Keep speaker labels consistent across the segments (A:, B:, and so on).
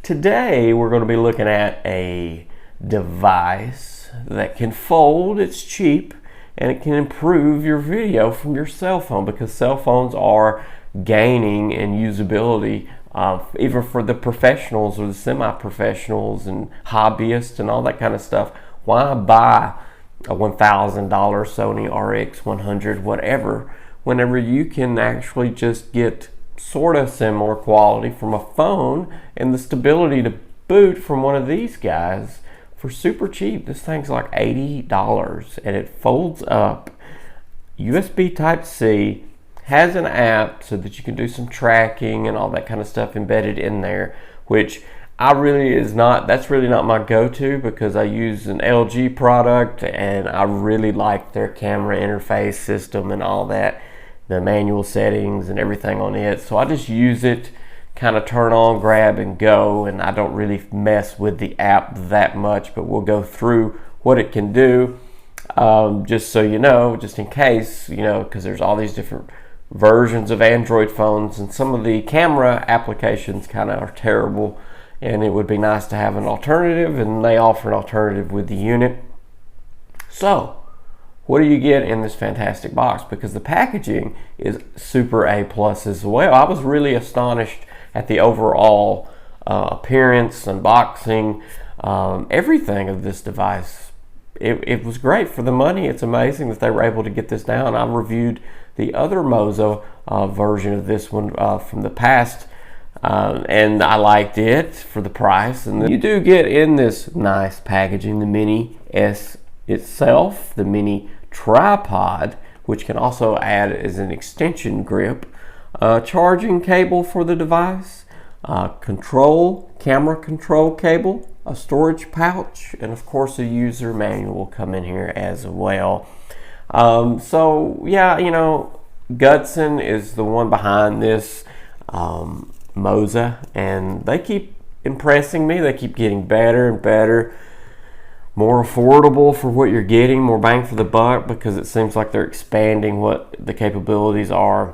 A: Today we're going to be looking at a device that can fold. It's cheap and it can improve your video from your cell phone, because cell phones are gaining in usability, even for the professionals or the semi-professionals and hobbyists and all that kind of stuff. Why buy a $1,000 Sony RX100 whatever whenever you can actually just get sort of similar quality from a phone and the stability to boot from one of these guys for super cheap? This thing's like $80 and it folds up, USB Type-C, has an app so that you can do some tracking and all that kind of stuff embedded in there, which that's really not my go-to, because I use an LG product and I really like their camera interface system and all that, the manual settings and everything on it. So I just use it, kind of turn on, grab and go, and I don't really mess with the app that much, but we'll go through what it can do, just so you know, just in case, because there's all these different versions of Android phones and some of the camera applications kind of are terrible, and it would be nice to have an alternative, and they offer an alternative with the unit. So what do you get in this fantastic box? Because the packaging is super A+ as well. I was really astonished at the overall appearance, unboxing, everything of this device. It was great for the money. It's amazing that they were able to get this down. I reviewed the other Moza version of this one from the past, and I liked it for the price. And then you do get in this nice packaging the Mini S itself, the mini tripod, which can also add as an extension grip, charging cable for the device, camera control cable, a storage pouch, and of course a user manual will come in here as well. So yeah, Gudson is the one behind this Moza, and they keep impressing me. They keep getting better and better, more affordable for what you're getting, more bang for the buck, because it seems like they're expanding what the capabilities are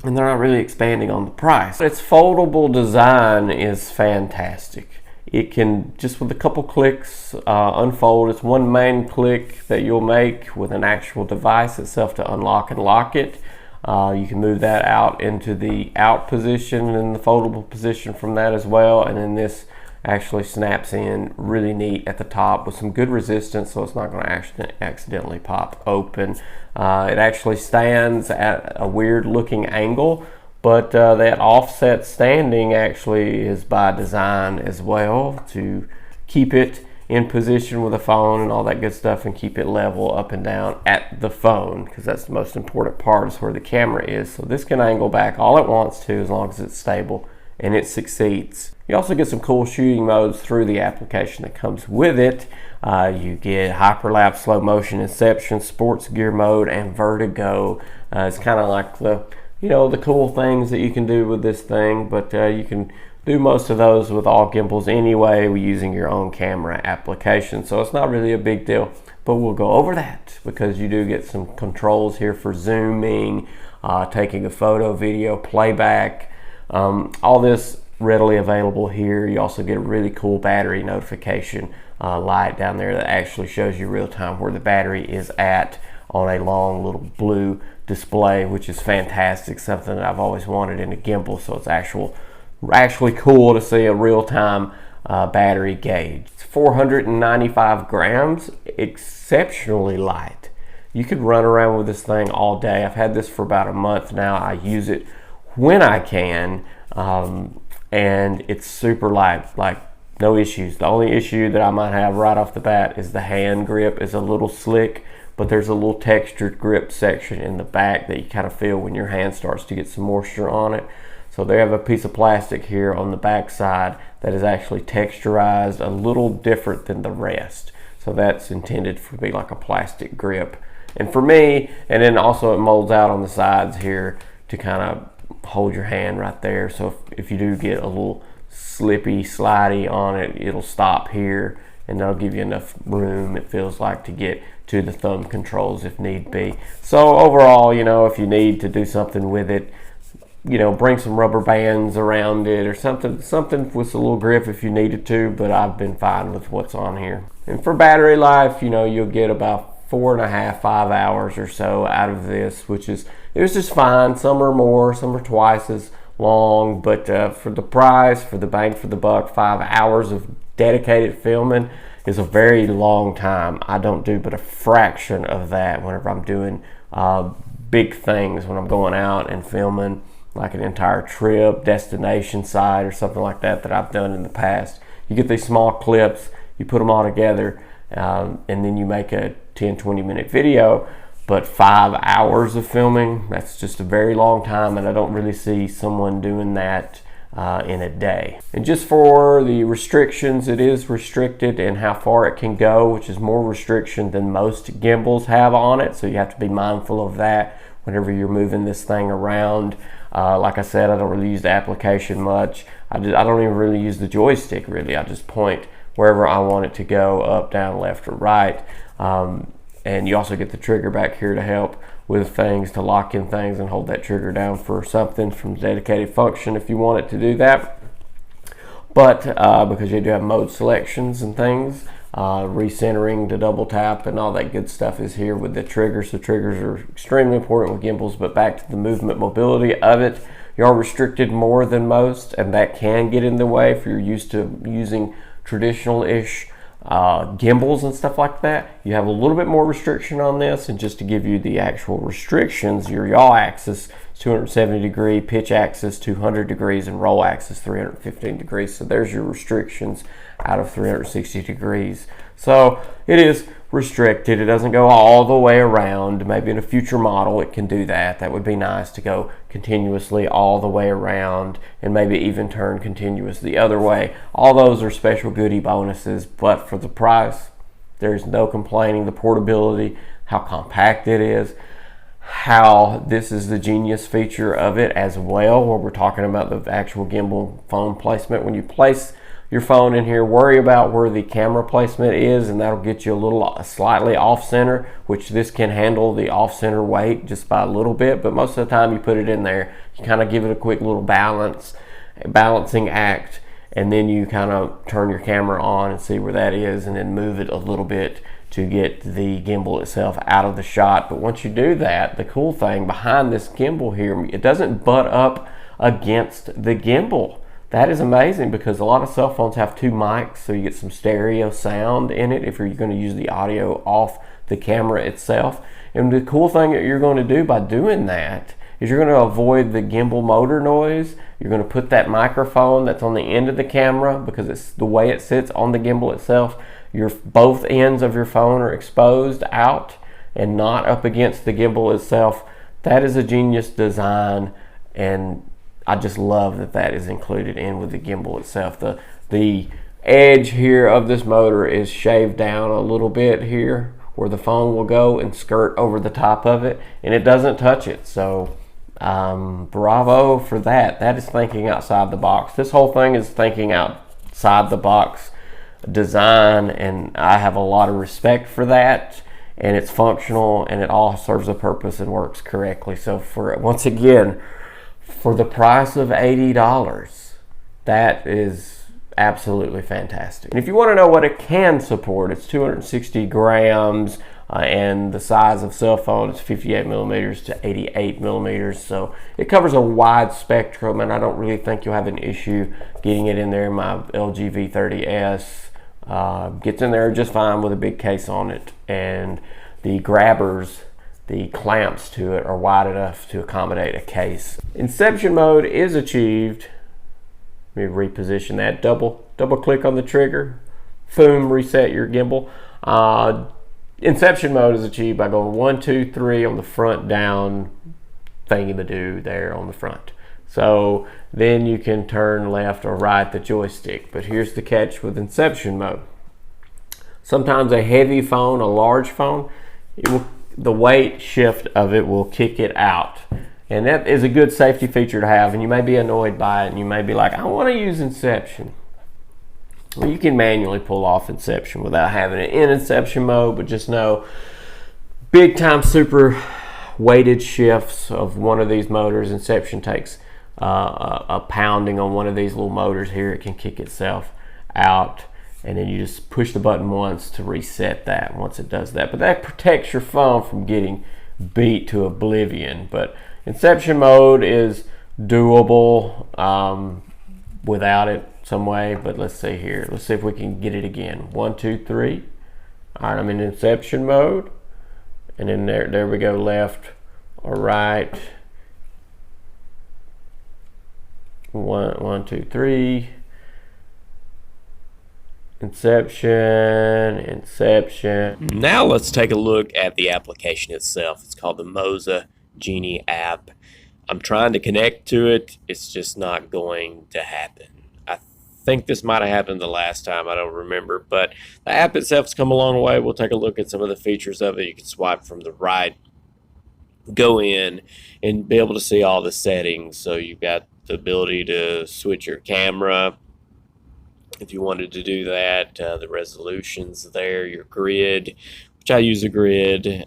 A: and they're not really expanding on the price. Its foldable design is fantastic. It can, just with a couple clicks, unfold. It's one main click that you'll make with an actual device itself to unlock and lock it. You can move that out into the out position and the foldable position from that as well, and then this actually snaps in really neat at the top with some good resistance, so it's not going to accidentally pop open. It actually stands at a weird looking angle, but that offset standing actually is by design as well, to keep it in position with a phone and all that good stuff, and keep it level up and down at the phone, because that's the most important part, is where the camera is. So this can angle back all it wants to, as long as it's stable, and it succeeds. You also get some cool shooting modes through the application that comes with it. You get hyperlapse, slow motion, inception, sports gear mode, and vertigo. It's kind of like the cool things that you can do with this thing, but you can do most of those with all gimbals anyway, using your own camera application, so it's not really a big deal. But we'll go over that, because you do get some controls here for zooming, taking a photo, video, playback, all this readily available here. You also get a really cool battery notification light down there that actually shows you real time where the battery is at on a long little blue display, which is fantastic, something that I've always wanted in a gimbal. So it's actually cool to see a real-time battery gauge. It's 495 grams, exceptionally light. You could run around with this thing all day. I've had this for about a month now. I use it when I can, and it's super light, like no issues. The only issue that I might have right off the bat is the hand grip is a little slick, but there's a little textured grip section in the back that you kind of feel when your hand starts to get some moisture on it. So they have a piece of plastic here on the back side that is actually texturized a little different than the rest. So that's intended to be like a plastic grip. And for me, and then also it molds out on the sides here to kind of hold your hand right there. So if you do get a little slippy, slidey on it, it'll stop here, and that'll give you enough room, it feels like, to get to the thumb controls if need be. So overall, if you need to do something with it, bring some rubber bands around it or something with a little grip if you needed to, but I've been fine with what's on here. And for battery life, you'll get about 4.5, 5 hours or so out of this, it was just fine. Some are more, some are twice as long, but for the price, for the bang for the buck, 5 hours of dedicated filming is a very long time. I don't do but a fraction of that whenever I'm doing big things, when I'm going out and filming like an entire trip, destination site or something like that I've done in the past. You get these small clips, you put them all together, and then you make a 10-20 minute video. But 5 hours of filming, that's just a very long time, and I don't really see someone doing that in a day. And just for the restrictions, it is restricted in how far it can go, which is more restriction than most gimbals have on it, so you have to be mindful of that whenever you're moving this thing around. Like I said, I don't really use the application much. I don't even really use the joystick, really. I just point wherever I want it to go, up, down, left, or right. And you also get the trigger back here to help with things, to lock in things and hold that trigger down for something from dedicated function if you want it to do that. But because you do have mode selections and things, recentering to double tap and all that good stuff is here with the triggers. The triggers are extremely important with gimbals, but back to the movement mobility of it, you are restricted more than most, and that can get in the way if you're used to using traditional-ish gimbals and stuff like that. You have a little bit more restriction on this, and just to give you the actual restrictions, your yaw axis is 270 degree, pitch axis 200 degrees, and roll axis 315 degrees. So there's your restrictions out of 360 degrees. So it is restricted. It doesn't go all the way around. Maybe in a future model it can do that. That would be nice, to go continuously all the way around, and maybe even turn continuous the other way. All those are special goodie bonuses, but for the price, there's no complaining. The portability, how compact it is, how this is the genius feature of it as well, where we're talking about the actual gimbal phone placement. When you place your phone in here, worry about where the camera placement is, and that'll get you slightly off center, which this can handle the off center weight just by a little bit. But most of the time you put it in there, you kind of give it a quick little balancing act, and then you kind of turn your camera on and see where that is, and then move it a little bit to get the gimbal itself out of the shot. But once you do that, the cool thing behind this gimbal here, it doesn't butt up against the gimbal. That is amazing, because a lot of cell phones have two mics, so you get some stereo sound in it if you're going to use the audio off the camera itself. And the cool thing that you're going to do by doing that is you're going to avoid the gimbal motor noise. You're going to put that microphone that's on the end of the camera, because it's the way it sits on the gimbal itself. Both ends of your phone are exposed out and not up against the gimbal itself. That is a genius design, and I just love that that is included in with the gimbal itself. The edge here of this motor is shaved down a little bit here where the phone will go and skirt over the top of it, and it doesn't touch it. So bravo for that. That is thinking outside the box. This whole thing is thinking outside the box design, and I have a lot of respect for that. And it's functional, and it all serves a purpose and works correctly. So once again, for the price of $80, that is absolutely fantastic. And if you want to know what it can support, it's 260 grams, and the size of cell phone is 58 millimeters to 88 millimeters. So it covers a wide spectrum, and I don't really think you'll have an issue getting it in there. My LG V30S gets in there just fine with a big case on it, and the grabbers, the clamps to it, are wide enough to accommodate a case. Inception mode is achieved. Let me reposition that. Double click on the trigger. Boom, reset your gimbal. Inception mode is achieved by going 1, 2, 3 on the front down thingy-ma-do there on the front. So then you can turn left or right the joystick. But here's the catch with Inception mode. Sometimes a heavy phone, a large phone, the weight shift of it will kick it out. And that is a good safety feature to have, and you may be annoyed by it, and you may be like, I want to use Inception. Well, you can manually pull off Inception without having it in Inception mode, but just know big time super weighted shifts of one of these motors, Inception takes a pounding on one of these little motors here, it can kick itself out, and then you just push the button once to reset that once it does that. But that protects your phone from getting beat to oblivion. But inception mode is doable without it some way. But let's see here. Let's see if we can get it again. 1, 2, 3. All right, I'm in inception mode, and then there we go, left or right. 1, 2, 3. Inception.
B: Now let's take a look at the application itself. It's called the Moza Genie app. I'm trying to connect to it. It's just not going to happen. I think this might have happened the last time. I don't remember. But the app itself has come a long way. We'll take a look at some of the features of it. You can swipe from the right, go in, and be able to see all the settings. So you've got the ability to switch your camera if you wanted to do that, the resolutions there, your grid, which I use a grid,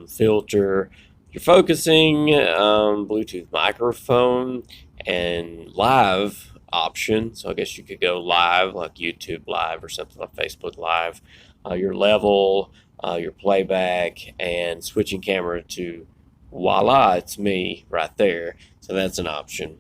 B: filter, your focusing, Bluetooth microphone, and live option. So I guess you could go live, like YouTube Live or something like Facebook Live, your level, your playback, and switching camera to voila, it's me right there. So that's an option.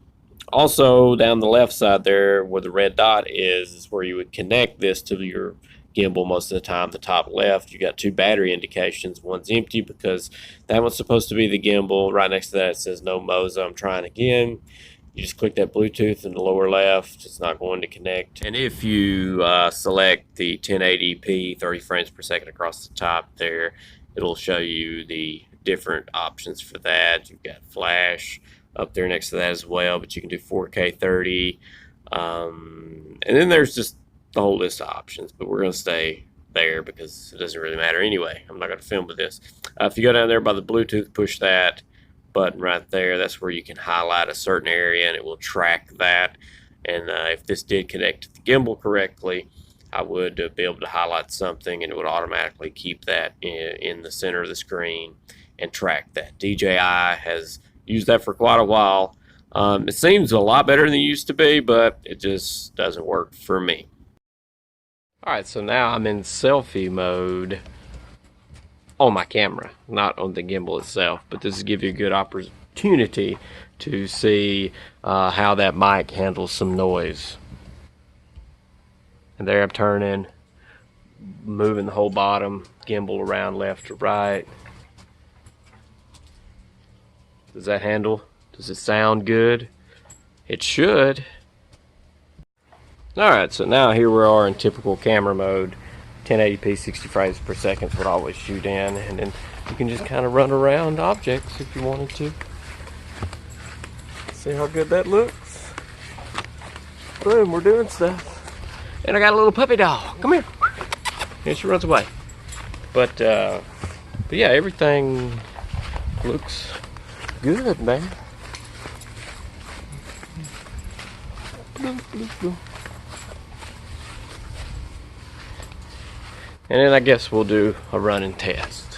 B: Also, down the left side there where the red dot is where you would connect this to your gimbal most of the time. The top left, you got 2 battery indications. One's empty because that one's supposed to be the gimbal. Right next to that it says no Moza. I'm trying again. You just click that Bluetooth in the lower left. It's not going to connect. And if you select the 1080p 30 frames per second across the top there, it'll show you the different options for that. You've got flash up there next to that as well, but you can do 4K 30, and then there's just the whole list of options, but we're going to stay there because it doesn't really matter anyway. I'm not going to film with this. If you go down there by the Bluetooth, push that button right there. That's where you can highlight a certain area and it will track that. And if this did connect to the gimbal correctly, I would be able to highlight something and it would automatically keep that in the center of the screen and track that. DJI has used that for quite a while. It seems a lot better than it used to be, but it just doesn't work for me. Alright, so now I'm in selfie mode on my camera, not on the gimbal itself, but this will give you a good opportunity to see how that mic handles some noise. And there I'm turning, moving the whole bottom gimbal around left to right. Does that handle? Does it sound good? It should. Alright, so now here we are in typical camera mode. 1080p 60 frames per second is what I always shoot in, and then you can just kind of run around objects if you wanted to. See how good that looks? Boom, we're doing stuff. And I got a little puppy dog. Come here. And she runs away. But yeah, everything looks good, man. And then I guess we'll do a running test.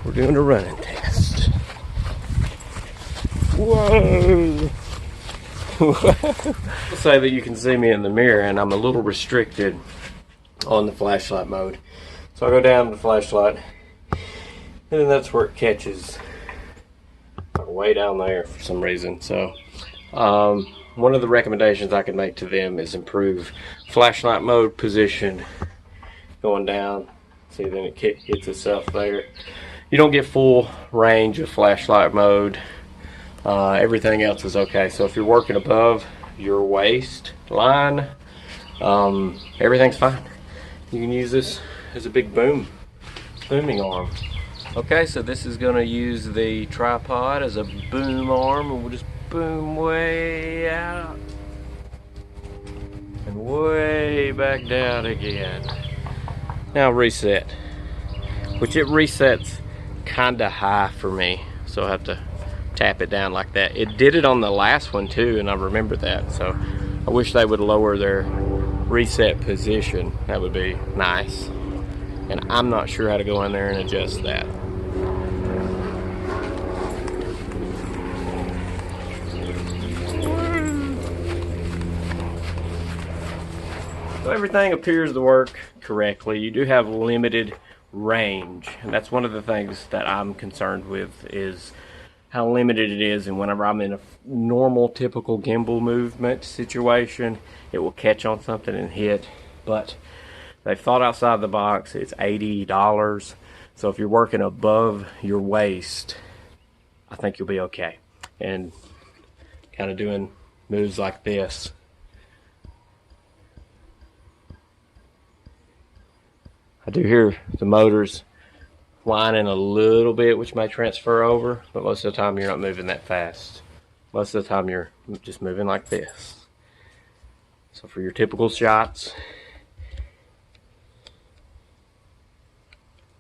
B: We're doing a running test. Whoa! Let's say that you can see me in the mirror and I'm a little restricted on the flashlight mode. So I go down to the flashlight and then that's where it catches way down there for some reason. So one of the recommendations I can make to them is improve flashlight mode position going down. See, then it hits itself there. You don't get full range of flashlight mode. Everything else is okay. So if you're working above your waist line, everything's fine. You can use this as a big booming arm. Okay, so this is going to use the tripod as a boom arm, and we'll just boom way out and way back down again. Now reset, which it resets kinda high for me, so I have to tap it down like that. It did it on the last one too, and I remember that, so I wish they would lower their reset position, that would be nice. And I'm not sure how to go in there and adjust that. So everything appears to work correctly. You do have limited range, and that's one of the things that I'm concerned with, is how limited it is. And whenever I'm in a normal typical gimbal movement situation, it will catch on something and hit. But they've thought outside the box. It's $80, so if you're working above your waist, I think you'll be okay. And kind of doing moves like this, I do hear the motors whining a little bit, which may transfer over, but most of the time you're not moving that fast. Most of the time you're just moving like this. So for your typical shots,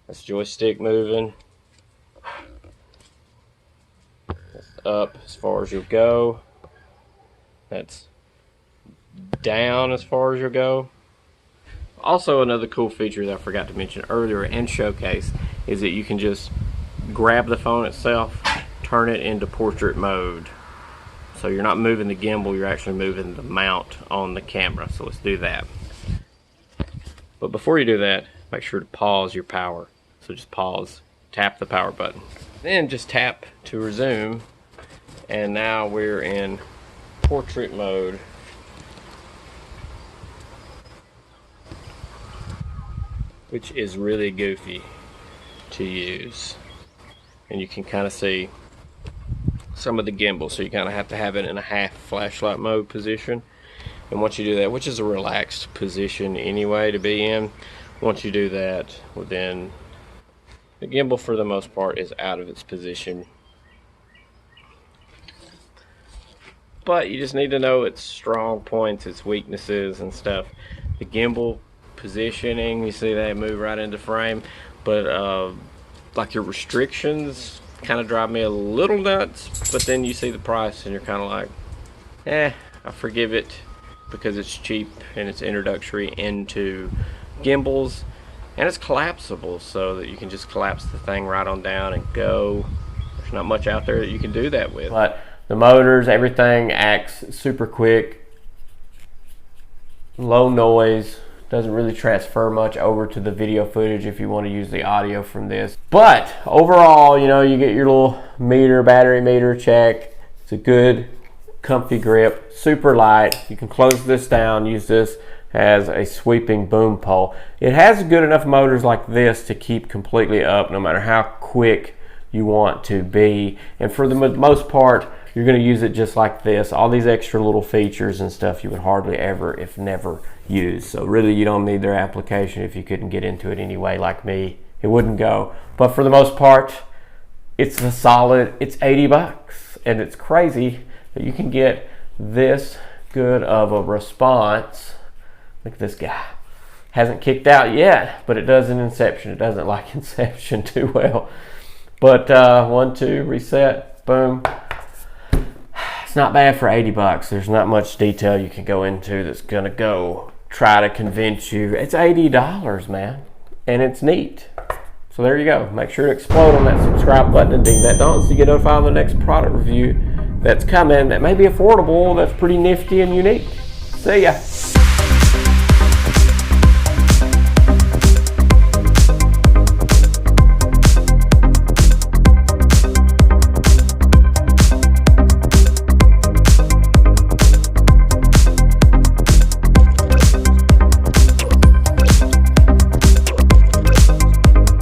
B: that's joystick moving. That's up as far as you'll go. That's down as far as you'll go. Also, another cool feature that I forgot to mention earlier and showcase is that you can just grab the phone itself, turn it into portrait mode. So you're not moving the gimbal, you're actually moving the mount on the camera. So let's do that. But before you do that, make sure to pause your power. So just pause, tap the power button. Then just tap to resume. And now we're in portrait mode. Which is really goofy to use. And you can kind of see some of the gimbal, so you kind of have to have it in a half flashlight mode position. And once you do that, which is a relaxed position anyway to be in, once you do that, well, then the gimbal for the most part is out of its position. But you just need to know its strong points, its weaknesses and stuff. The gimbal positioning, you see that move right into frame, but like your restrictions kind of drive me a little nuts. But then you see the price and you're kind of like, I forgive it, because it's cheap and it's introductory into gimbals, and it's collapsible, so that you can just collapse the thing right on down and go. There's not much out there that you can do that with. But the motors, everything acts super quick, low noise. Doesn't really transfer much over to the video footage if you want to use the audio from this. But overall, you know, you get your little meter, battery meter check. It's a good, comfy grip, super light. You can close this down, use this as a sweeping boom pole. It has good enough motors like this to keep completely up no matter how quick you want to be. And for the most part, you're going to use it just like this. All these extra little features and stuff you would hardly ever, if never, use. So really, you don't need their application. If you couldn't get into it anyway, like me, it wouldn't go. But for the most part, it's a solid, it's $80. And it's crazy that you can get this good of a response. Look at this guy. Hasn't kicked out yet, but it does in Inception. It doesn't like Inception too well. But 1, 2, reset, boom. It's not bad for $80. There's not much detail you can go into that's gonna go try to convince you. It's $80, man, and it's neat. So there you go. Make sure to explode on that subscribe button and ding that bell so you get notified on the next product review that's coming. That may be affordable. That's pretty nifty and unique. See ya.